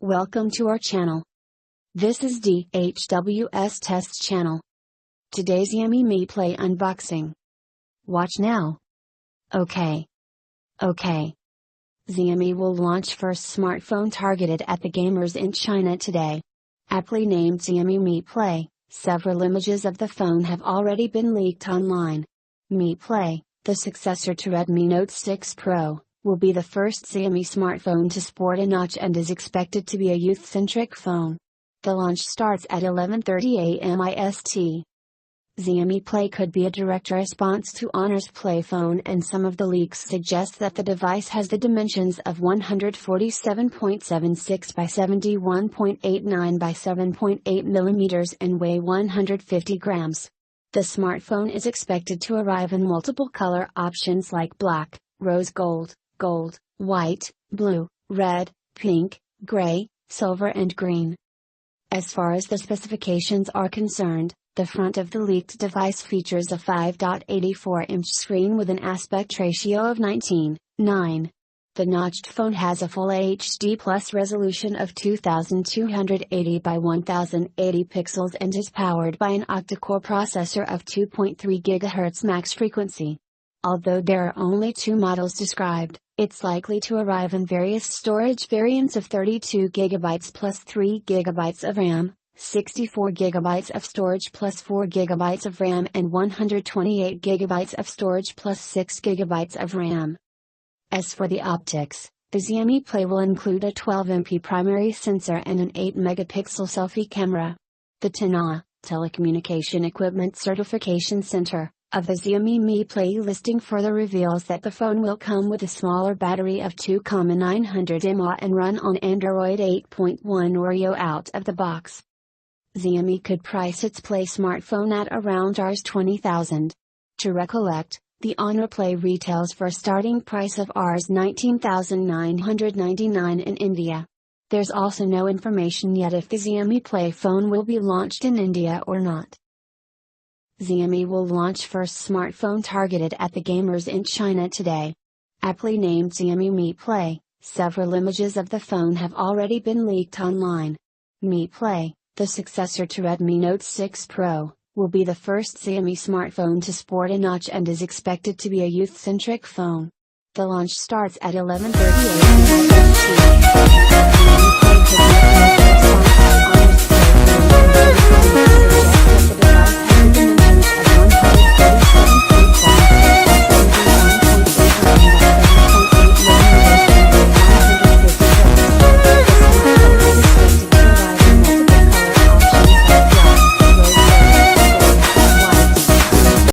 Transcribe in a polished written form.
Welcome to our channel. This is DHWS Test Channel. Today's Xiaomi Mi Play unboxing. Watch now. Okay. Xiaomi will launch first smartphone targeted at the gamers in China today. Aptly named Xiaomi Mi Play, several images of the phone have already been leaked online. Mi Play, the successor to Redmi Note 6 Pro, will be the first Xiaomi smartphone to sport a notch and is expected to be a youth-centric phone. The launch starts at 11:30 a.m. IST. Xiaomi Play could be a direct response to Honor's Play phone, and some of the leaks suggest that the device has the dimensions of 147.76 by 71.89 by 7.8 mm and weigh 150 grams. The smartphone is expected to arrive in multiple color options like black, rose gold, white, blue, red, pink, gray, silver and green. As far as the specifications are concerned, the front of the leaked device features a 5.84-inch screen with an aspect ratio of 19:9. The notched phone has a full HD Plus resolution of 2280 by 1080 pixels and is powered by an octa-core processor of 2.3 GHz max frequency. Although there are only two models described, it's likely to arrive in various storage variants of 32GB plus 3GB of RAM, 64GB of storage plus 4GB of RAM and 128GB of storage plus 6GB of RAM. As for the optics, the Xiaomi Play will include a 12MP primary sensor and an 8-megapixel selfie camera. The TNA, Telecommunication Equipment Certification Center, of the Xiaomi Mi Play listing further reveals that the phone will come with a smaller battery of 2,900 mAh and run on Android 8.1 Oreo out of the box. Xiaomi could price its Play smartphone at around Rs 20,000. To recollect, the Honor Play retails for a starting price of Rs 19,999 in India. There's also no information yet if the Xiaomi Play phone will be launched in India or not. Xiaomi will launch first smartphone targeted at the gamers in China today. Aptly named Xiaomi Mi Play, several images of the phone have already been leaked online. Mi Play, the successor to Redmi Note 6 Pro, will be the first Xiaomi smartphone to sport a notch and is expected to be a youth-centric phone. The launch starts at 11:30 a.m.